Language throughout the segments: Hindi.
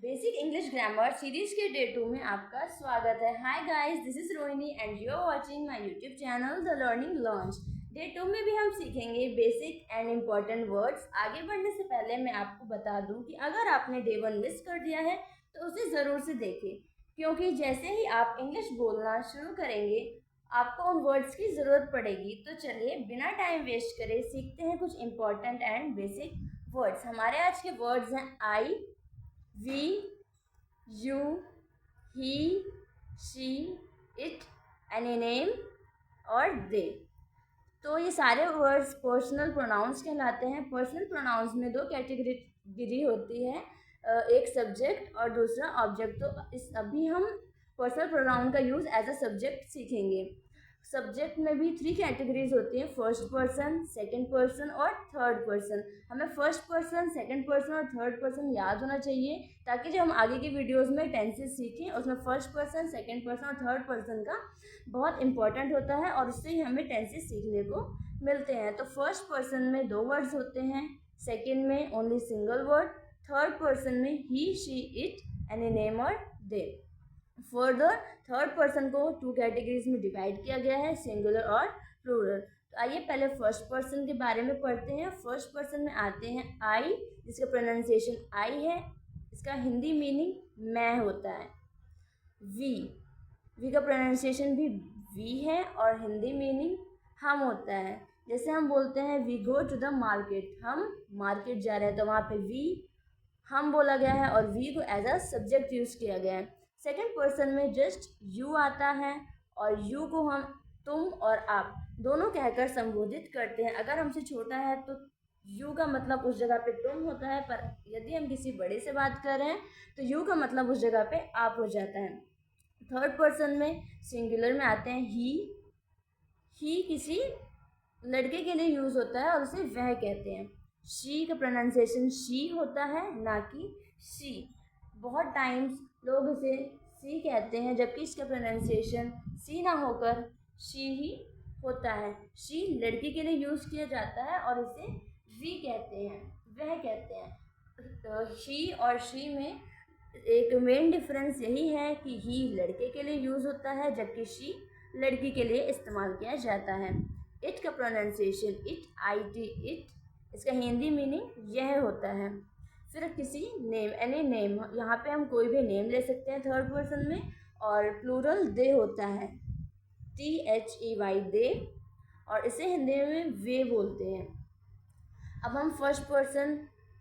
बेसिक इंग्लिश ग्रामर सीरीज के डे 2 में आपका स्वागत है। Hi guys, this is Rohini and you are watching my YouTube channel the learning launch. Day 2 में भी हम सीखेंगे बेसिक एंड इम्पोर्टेंट वर्ड्स। आगे बढ़ने से पहले मैं आपको बता दूं कि अगर आपने डे 1 मिस कर दिया है तो उसे ज़रूर से देखें, क्योंकि जैसे ही आप इंग्लिश बोलना शुरू करेंगे आपको उन वर्ड्स की ज़रूरत पड़ेगी। तो चलिए बिना टाइम वेस्ट करे सीखते हैं कुछ इम्पोर्टेंट एंड बेसिक वर्ड्स। हमारे आज के वर्ड्स हैं I, we, you, he, she, it, any name और दे। तो ये सारे वर्ड्स पर्सनल प्रोनाउंस कहलाते हैं। पर्सनल प्रोनाउंस में दो कैटेगरी होती है, एक सब्जेक्ट और दूसरा ऑब्जेक्ट। तो इस अभी हम पर्सनल प्रोनाउन का यूज़ एज अ सब्जेक्ट सीखेंगे। सब्जेक्ट में भी 3 कैटेगरीज होती हैं, फर्स्ट पर्सन, सेकंड पर्सन और थर्ड पर्सन। हमें फर्स्ट पर्सन, सेकंड पर्सन और थर्ड पर्सन याद होना चाहिए, ताकि जब हम आगे की वीडियोस में टेंसेस सीखें उसमें फर्स्ट पर्सन, सेकंड पर्सन और थर्ड पर्सन का बहुत इंपॉर्टेंट होता है और उससे ही हमें टेंसेस सीखने को मिलते हैं। तो फर्स्ट पर्सन में 2 वर्ड्स होते हैं, सेकेंड में only single word, third person में he, she, it, any name और दे। फर्दर थर्ड पर्सन को 2 कैटेगरीज में डिवाइड किया गया है, सिंगुलर और प्लूरल। तो आइए पहले फर्स्ट पर्सन के बारे में पढ़ते हैं। फर्स्ट पर्सन में आते हैं आई, जिसका प्रोनाउंसिएशन आई है, इसका हिंदी मीनिंग मैं होता है। वी, वी का प्रोनाउंसिएशन भी वी है और हिंदी मीनिंग हम होता है। जैसे हम बोलते हैं we go to the market, हम मार्केट जा रहे हैं, तो वहाँ पे वी हम बोला गया है और वी को एज अ सब्जेक्ट यूज़ किया गया है। सेकेंड पर्सन में जस्ट यू आता है और यू को हम तुम और आप दोनों कहकर संबोधित करते हैं। अगर हमसे छोटा है तो यू का मतलब उस जगह पे तुम होता है, पर यदि हम किसी बड़े से बात कर रहे हैं तो यू का मतलब उस जगह पे आप हो जाता है। थर्ड पर्सन में सिंगुलर में आते हैं ही किसी लड़के के लिए यूज़ होता है और उसे वह कहते हैं। शी का प्रोनाउंसिएशन शी होता है, ना कि शी। बहुत टाइम्स लोग इसे सी कहते हैं, जबकि इसका प्रोनाउंसिएशन सी ना होकर शी ही होता है। शी लड़की के लिए यूज़ किया जाता है और इसे वी कहते हैं, वह कहते हैं। तो ही और शी में एक मेन डिफरेंस यही है कि ही लड़के के लिए यूज़ होता है जबकि शी लड़की के लिए इस्तेमाल किया जाता है। इट का pronunciation it, I T, it, इसका हिंदी मीनिंग यह होता है। फिर किसी नेम, एनी नेम, यहाँ पे हम कोई भी नेम ले सकते हैं थर्ड पर्सन में, और प्लूरल दे होता है, THEY दे, और इसे हिंदी में वे बोलते हैं। अब हम फर्स्ट पर्सन,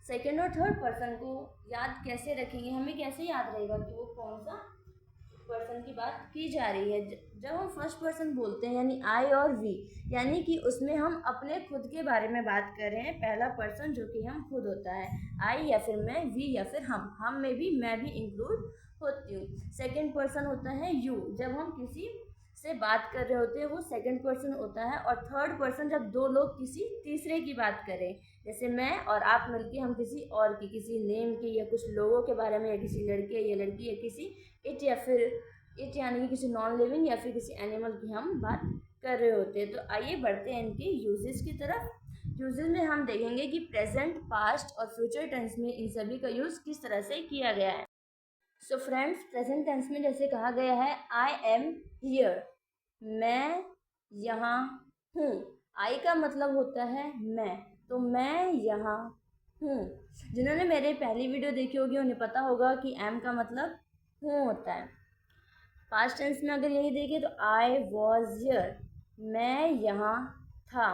सेकेंड और थर्ड पर्सन को याद कैसे रखेंगे, हमें कैसे याद रहेगा कि वो कौन सा पर्सन की बात की जा रही है। जब हम फर्स्ट पर्सन बोलते हैं यानी आई और वी, यानी कि उसमें हम अपने खुद के बारे में बात कर रहे हैं। पहला पर्सन जो कि हम खुद होता है, आई या फिर मैं, वी या फिर हम में भी मैं भी इंक्लूड होती हूँ। सेकेंड पर्सन होता है यू, जब हम किसी से बात कर रहे होते हैं वो सेकंड पर्सन होता है। और थर्ड पर्सन जब 2 लोग किसी तीसरे की बात करें, जैसे मैं और आप मिलके हम किसी और की, किसी नेम की या कुछ लोगों के बारे में, या किसी लड़के या लड़की या किसी इट या फिर इट यानी कि किसी नॉन लिविंग या फिर किसी एनिमल की हम बात कर रहे होते हैं। तो आइए बढ़ते हैं इनके यूजेस की तरफ। यूजेस में हम देखेंगे कि प्रेजेंट, पास्ट और फ्यूचर टेंस में इन सभी का यूज़ किस तरह से किया गया है। सो फ्रेंड्स, प्रेजेंट टेंस में जैसे कहा गया है आई एम हियर, मैं यहाँ हूँ। आई का मतलब होता है मैं, तो मैं यहाँ हूँ। जिन्होंने मेरे पहली वीडियो देखी होगी उन्हें पता होगा कि एम का मतलब हूँ होता है। पास्ट टेंस में अगर यही देखें तो आई वॉज हियर, मैं यहाँ था।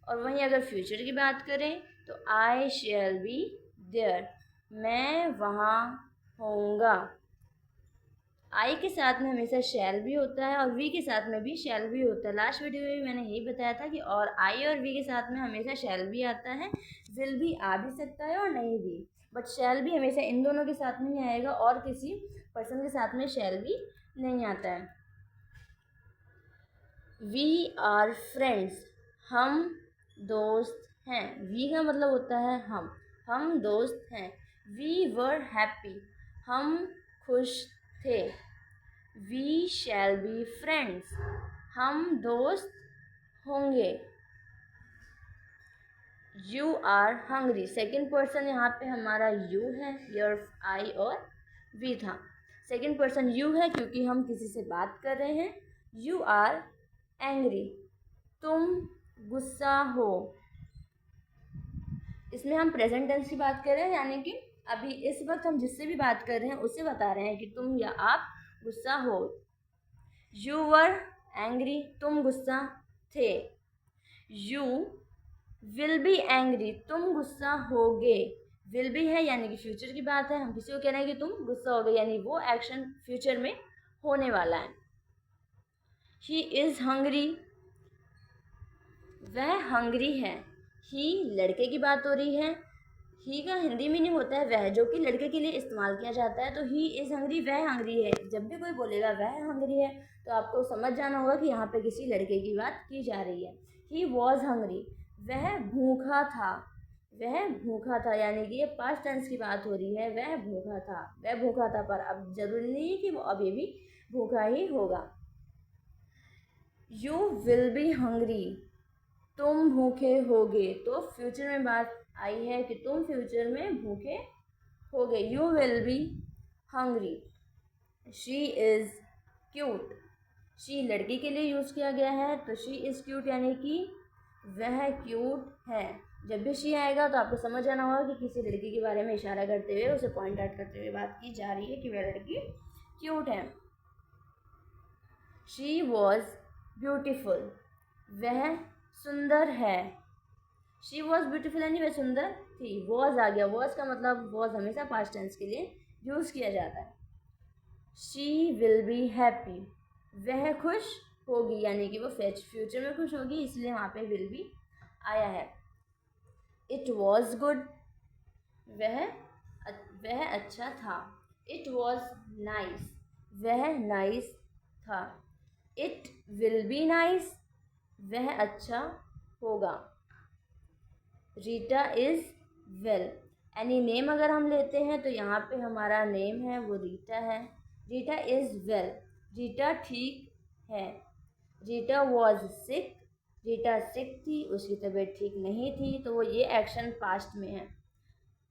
और वहीं अगर फ्यूचर की बात करें तो आई शैल बी देयर, मैं वहाँ होऊंगा। आई के साथ में हमेशा शैल भी होता है और वी के साथ में भी शैल भी होता है। लास्ट वीडियो में भी मैंने यही बताया था कि और आई और वी के साथ में हमेशा शैल भी आता है। विल भी आ भी सकता है और नहीं भी, बट शैल भी हमेशा इन दोनों के साथ में ही आएगा और किसी पर्सन के साथ में शैल भी नहीं आता है। वी आर फ्रेंड्स, हम दोस्त हैं। वी का मतलब होता है हम दोस्त हैं। वी वर हैप्पी, हम खुश थे। वी शैल बी फ्रेंड्स, हम दोस्त होंगे। You are hungry, second person यहाँ पे हमारा यू है, योर आई और वी था। सेकेंड पर्सन यू है क्योंकि हम किसी से बात कर रहे हैं। यू आर एंग्री, तुम गुस्सा हो। इसमें हम प्रेजेंट टेंस की बात कर रहे हैं, यानी कि अभी इस वक्त हम जिससे भी बात कर रहे हैं उससे बता रहे हैं कि तुम या आप गुस्सा हो। यू वर एंग्री, तुम गुस्सा थे। यू विल बी एंग्री, तुम गुस्सा होगे। विल बी है यानी कि फ्यूचर की बात है, हम किसी को कह रहे हैं कि तुम गुस्सा होगे, यानी वो एक्शन फ्यूचर में होने वाला है। ही इज़ हंग्री, वह हंग्री है। ही लड़के की बात हो रही है। ही का हिंदी मीनिंग होता है वह, जो कि लड़के के लिए इस्तेमाल किया जाता है। तो ही इज़ हंग्री, वह हंग्री है। जब भी कोई बोलेगा वह हंग्री है तो आपको समझ जाना होगा कि यहाँ पे किसी लड़के की बात की जा रही है। ही वॉज हंग्री, वह भूखा था। वह भूखा था यानी कि ये पास्ट टेंस की बात हो रही है। वह भूखा था, वह भूखा था, पर अब जरूरी नहीं है कि वो अभी भी भूखा ही होगा। यू विल बी हंग्री, तुम भूखे होगे। तो फ्यूचर में बात आई है कि तुम फ्यूचर में भूखे होगे। You will be hungry. She is cute, she लड़की के लिए यूज़ किया गया है, तो शी इज़ क्यूट यानी कि वह क्यूट है। जब भी शी आएगा तो आपको समझ आना होगा कि किसी लड़की के बारे में इशारा करते हुए, उसे पॉइंट आउट करते हुए बात की जा रही है कि वह लड़की क्यूट है। शी वॉज ब्यूटिफुल, वह सुंदर है। शी वॉज ब्यूटीफुल यानी वह सुंदर थी। वॉज आ गया, वॉज का मतलब वॉज हमेशा पास्ट टेंस के लिए यूज़ किया जाता है। शी विल बी हैप्पी, वह खुश होगी यानी कि वो फ्यूचर में खुश होगी, इसलिए वहाँ पे विल बी आया है। इट वॉज गुड, वह अच्छा था। इट वॉज नाइस, वह नाइस था। इट विल बी नाइस, वह अच्छा होगा। Rita is well, any name अगर हम लेते हैं तो यहाँ पे हमारा नेम है वो रीटा है। रीटा इज़ वेल, रीटा ठीक है। रीटा वॉज सिक, रीटा सिक थी, उसकी तबीयत ठीक नहीं थी, तो वो ये एक्शन पास्ट में है।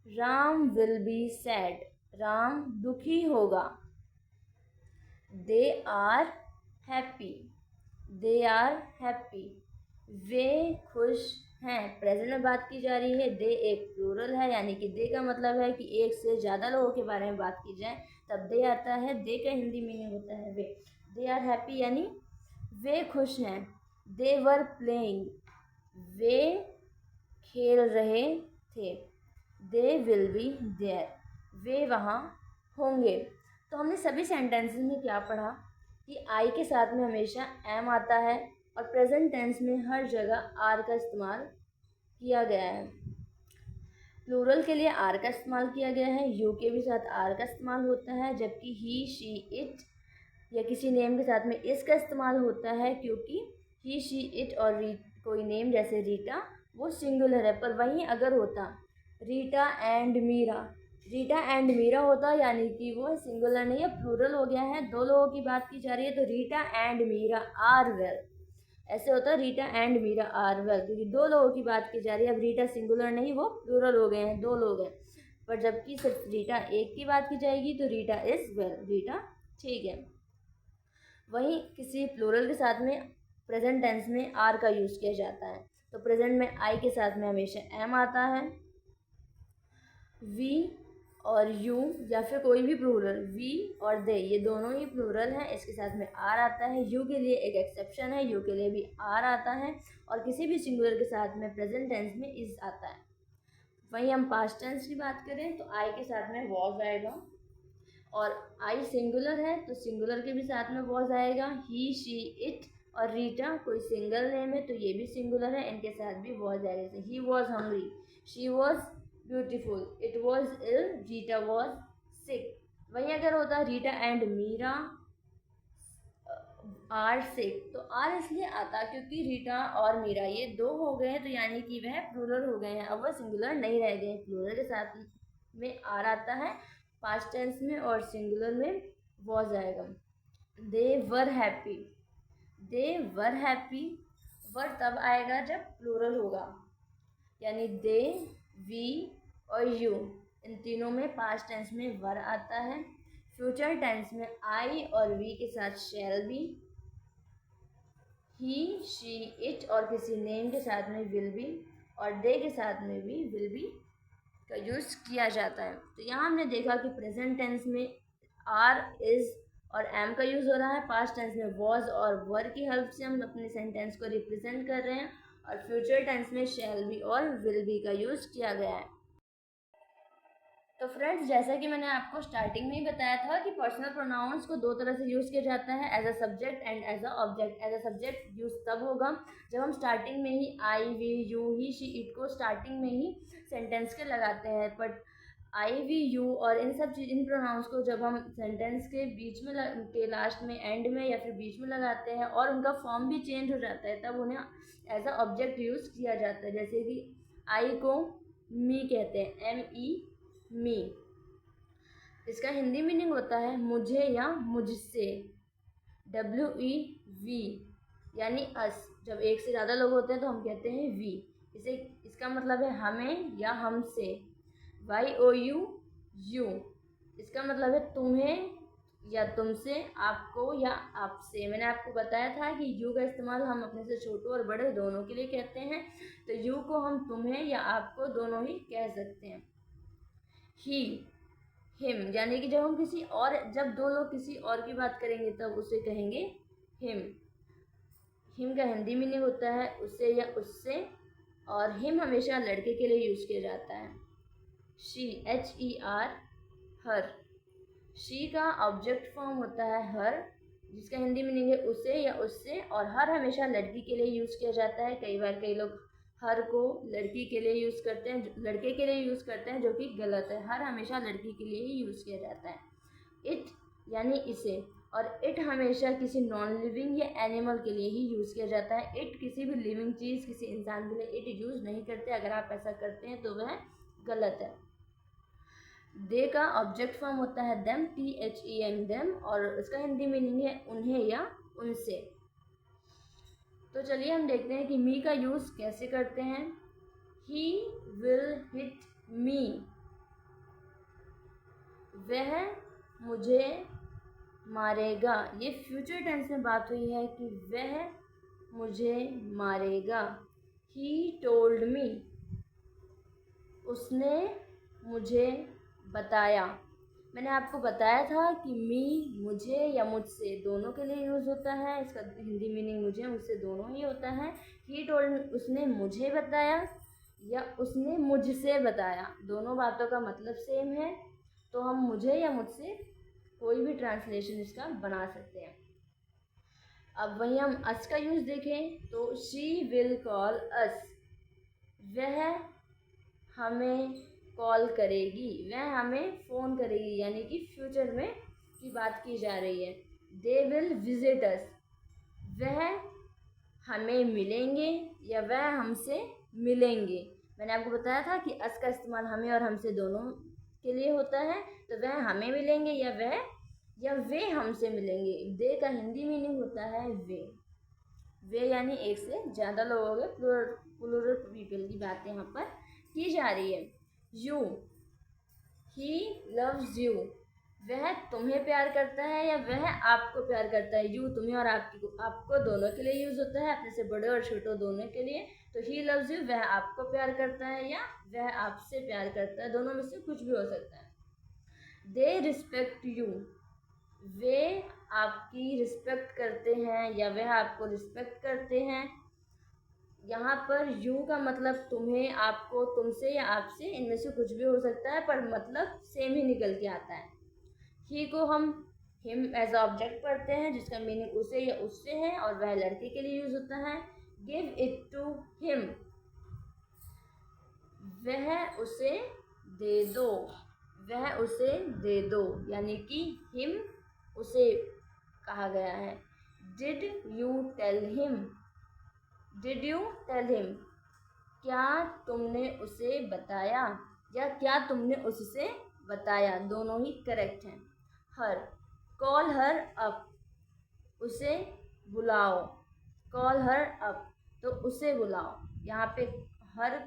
Ram will be sad, Ram दुखी होगा। They are happy, they are happy, वे खुश हैं। प्रेजेंट में बात की जा रही है। दे एक प्लूरल है यानी कि दे का मतलब है कि एक से ज़्यादा लोगों के बारे में बात की जाए तब दे आता है। दे का हिंदी मीनिंग होता है वे। दे आर हैप्पी यानी वे खुश हैं। दे वर प्लेइंग, वे खेल रहे थे। दे विल बी देयर, वे वहाँ होंगे। तो हमने सभी सेंटेंसेस में क्या पढ़ा कि आई के साथ में हमेशा एम आता है और प्रेजेंट टेंस में हर जगह आर का इस्तेमाल किया गया है। प्लूरल के लिए आर का इस्तेमाल किया गया है। यू के भी साथ आर का इस्तेमाल होता है, जबकि ही शी इट या किसी नेम के साथ में इस का इस्तेमाल होता है, क्योंकि ही शी इट और कोई नेम जैसे रीटा वो सिंगुलर है। पर वहीं अगर होता रीटा एंड मीरा, रीटा एंड मीरा होता यानी कि वो सिंगुलर नहीं है, प्लूरल हो गया है, दो लोगों की बात की जा रही है, तो Rita and Meera are well ऐसे होता है। Rita and Meera are well, क्योंकि दो लोगों की बात की जा रही है। अब रीटा सिंगुलर नहीं, वो प्लूरल हो गए हैं, दो लोग हैं। पर जबकि सिर्फ रीटा एक की बात की जाएगी तो रीटा इज़ वेल, रीटा ठीक है। वहीं किसी प्लूरल के साथ में प्रेजेंट टेंस में आर का यूज़ किया जाता है, तो प्रेजेंट में आई के साथ में हमेशा एम आता है। वी और यू या फिर कोई भी प्लूरल, वी और दे, ये दोनों ही प्लूरल हैं, इसके साथ में आर आता है। यू के लिए एक एक्सेप्शन है, यू के लिए भी आर आता है, और किसी भी सिंगुलर के साथ में प्रेजेंट टेंस में इज आता है। वहीं हम पास्ट टेंस की बात करें तो आई के साथ में वॉज आएगा, और आई सिंगुलर है तो सिंगुलर के भी साथ में वॉज आएगा। ही शी इट और रीटा कोई सिंगल नेम है तो ये भी सिंगुलर है, इनके साथ भी वॉज आएगा। जैसे ही was hungry, she was beautiful, it was ill, Rita was sick. वहीं अगर होता Rita and Meera are sick, तो आर इसलिए आता क्योंकि रीटा और मीरा ये दो हो गए हैं, तो यानी कि वह प्लूरल हो गए हैं, अब वह सिंगुलर नहीं रह गए। प्लूरल के साथ में आर आता है पास्ट टेंस में, और सिंगुलर में वॉज आएगा। दे were happy, they were happy, वर तब आएगा जब प्लूरल होगा, यानी दे, वी और यू, इन तीनों में पास्ट टेंस में वर आता है। फ्यूचर टेंस में आई और वी के साथ shall be, he, she, it और किसी नेम के साथ में विल बी, और दे के साथ में भी विल बी का यूज़ किया जाता है। तो यहाँ हमने देखा कि प्रेजेंट टेंस में आर, इज़ और एम का यूज़ हो रहा है। पास्ट टेंस में वॉज और वर की हेल्प से हम अपने सेंटेंस को रिप्रेजेंट कर रहे हैं, और फ्यूचर टेंस में शैल बी और विल बी का यूज़ किया गया है। तो फ्रेंड्स, जैसा कि मैंने आपको स्टार्टिंग में ही बताया था कि पर्सनल प्रोनाउंस को दो तरह से यूज़ किया जाता है, as a subject and as a object. As a subject use तब होगा जब हम स्टार्टिंग में ही I, we, you, he, she, it को स्टार्टिंग में ही सेंटेंस के लगाते हैं। बट आई, वी, यू और इन प्रोनाउंस को जब हम सेंटेंस के बीच में के लास्ट में, एंड में या फिर बीच में लगाते हैं और उनका फॉर्म भी चेंज हो जाता है, तब उन्हें एज अ ऑब्जेक्ट यूज़ किया जाता है। जैसे कि आई को मी कहते हैं, ME, मी। इसका हिंदी मीनिंग होता है मुझे या मुझसे, WEV, यानी अस। जब एक से ज़्यादा लोग होते हैं तो हम कहते हैं वी। इसका मतलब है हमें या हमसे, YOU, यू। इसका मतलब है तुम्हें या तुमसे, आपको या आपसे। मैंने आपको बताया था कि यू का इस्तेमाल हम अपने से छोटे और बड़े दोनों के लिए कहते हैं, तो यू को हम तुम्हें या आपको दोनों ही कह सकते हैं। ही, हिम, यानी कि जब दो लोग किसी और की बात करेंगे तब उसे कहेंगे हिम। हिम का हिंदी मीनिंग होता है उसे या उससे, और हिम हमेशा लड़के के लिए यूज़ किया जाता है। She, HER, her. शी का ऑब्जेक्ट फॉर्म होता है हर, जिसका हिंदी मीनिंग है उसे या उससे, और हर हमेशा लड़की के लिए यूज़ किया जाता है। कई बार कई लोग हर को लड़की के लिए यूज़ करते हैं, लड़के के लिए यूज़ करते हैं, जो कि गलत है। हर हमेशा लड़की के लिए ही यूज़ किया जाता है। इट यानी इसे, और इट हमेशा किसी नॉन लिविंग या एनिमल के लिए ही यूज़ किया जाता है। इट किसी भी लिविंग चीज़, किसी इंसान के लिए इट यूज़ नहीं करते। अगर आप ऐसा करते हैं तो वह गलत है। दे का ऑब्जेक्ट फॉर्म होता है देम, THEM, देम, और इसका हिंदी मीनिंग है उन्हें या उनसे। तो चलिए हम देखते हैं कि मी का यूज़ कैसे करते हैं। ही विल हिट मी, वह मुझे मारेगा। ये फ्यूचर टेंस में बात हुई है कि वह मुझे मारेगा। ही टोल्ड मी, उसने मुझे बताया। मैंने आपको बताया था कि मी मुझे या मुझसे दोनों के लिए यूज़ होता है। इसका हिंदी मीनिंग मुझे मुझसे दोनों ही होता है। ही टोल्ड, उसने मुझे बताया या उसने मुझसे बताया, दोनों बातों का मतलब सेम है, तो हम मुझे या मुझसे कोई भी ट्रांसलेशन इसका बना सकते हैं। अब वहीं हम अस का यूज़ देखें तो शी विल कॉल अस, वह हमें कॉल करेगी, वह हमें फ़ोन करेगी, यानी कि फ्यूचर में की बात की जा रही है। दे विल विजिट अस, वह हमें मिलेंगे या वह हमसे मिलेंगे। मैंने आपको बताया था कि अस का इस्तेमाल हमें और हमसे दोनों के लिए होता है, तो वह हमें मिलेंगे या वे हमसे मिलेंगे। दे का हिंदी मीनिंग होता है वे यानी एक से ज़्यादा लोगों के प्लूरल पीपल की बात यहाँ पर की जा रही है। यू, ही लव्स यू, वह तुम्हें प्यार करता है या वह आपको प्यार करता है। यू तुम्हें और आपको दोनों के लिए यूज़ होता है, अपने से बड़े और छोटे दोनों के लिए। तो ही लव्स यू, वह आपको प्यार करता है या वह आपसे प्यार करता है, दोनों में से कुछ भी हो सकता है। दे रिस्पेक्ट यू, वे आपकी रिस्पेक्ट करते हैं या वह आपको रिस्पेक्ट करते हैं। यहाँ पर यू का मतलब तुम्हें, आपको, तुमसे या आपसे, इनमें से कुछ भी हो सकता है, पर मतलब सेम ही निकल के आता है। ही को हम हिम एज ऑब्जेक्ट पढ़ते हैं, जिसका मीनिंग उसे या उससे है, और वह लड़के के लिए यूज होता है। गिव इट टू हिम, वह उसे दे दो, वह उसे दे दो, यानी कि हिम उसे कहा गया है। Did you tell him, did you tell him, क्या तुमने उसे बताया या क्या तुमने उससे बताया, दोनों ही करेक्ट हैं। हर, कॉल हर अप, उसे बुलाओ। कॉल हर अप, तो उसे बुलाओ। यहाँ पे हर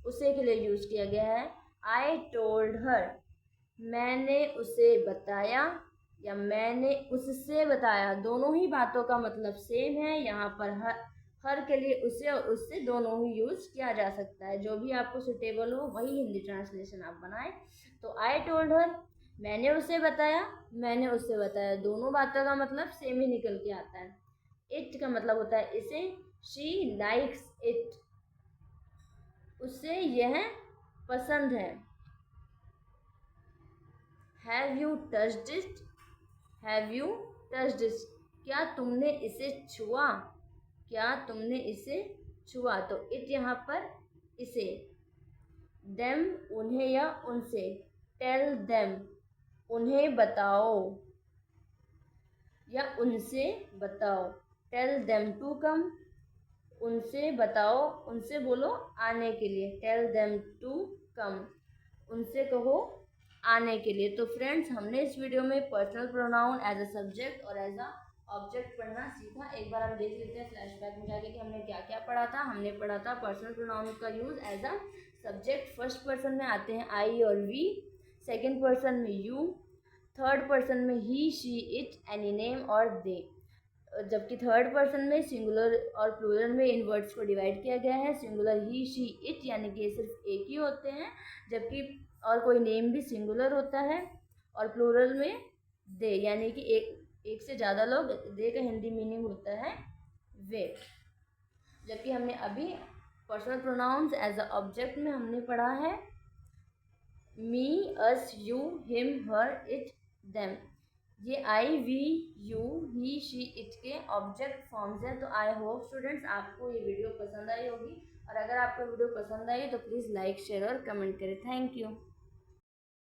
उसे के लिए यूज़ किया गया है आई टोल्ड हर। मैंने उसे बताया या मैंने उससे बताया, दोनों ही बातों का मतलब सेम है। यहाँ पर हर के लिए उसे और उससे दोनों ही यूज़ किया जा सकता है। जो भी आपको सुटेबल हो वही हिंदी ट्रांसलेशन आप बनाएं। तो आई टोल्ड हर, मैंने उसे बताया, मैंने उससे बताया, दोनों बातों का मतलब सेम ही निकल के आता है। इट का मतलब होता है इसे, शी लाइक्स इट, उसे यह पसंद है। Have you touched it, have you touched it, क्या तुमने इसे छुआ, क्या तुमने इसे छुआ। तो इट यहाँ पर इसे, देम उन्हें या उनसे, टेल देम उन्हें बताओ या उनसे बताओ, टेल देम टू कम उनसे बताओ, उनसे बोलो आने के लिए, टेल देम टू कम उनसे कहो आने के लिए। तो फ्रेंड्स, हमने इस वीडियो में personal pronoun as a subject और एज अ ऑब्जेक्ट पढ़ना सीखा। एक बार हम देख लेते हैं फ्लैशबैक में जाके कि हमने क्या क्या पढ़ा था। हमने पढ़ा था पर्सनल प्रोनाउन का use as a subject. First person में आते हैं आई और वी, सेकेंड पर्सन में यू, थर्ड पर्सन में he, she, it, any name और दे। जबकि थर्ड पर्सन में सिंगुलर और प्लूरल में इन वर्ड्स को डिवाइड किया गया है। सिंगुलर ही, शी, इट यानी कि ये सिर्फ एक ही होते हैं, जबकि और कोई नेम भी सिंगुलर होता है। और प्लूरल में दे यानी कि एक से ज़्यादा लोग, दे का हिंदी मीनिंग होता है वे। जबकि हमने अभी personal pronouns as a object में हमने पढ़ा है me, us, you, him, her, it, them. ये I, we, you, he, she, it के ऑब्जेक्ट फॉर्म्स हैं। तो आई होप स्टूडेंट्स आपको ये वीडियो पसंद आई होगी, और अगर आपको वीडियो पसंद आई तो प्लीज़ लाइक, शेयर और कमेंट करें। Thank you.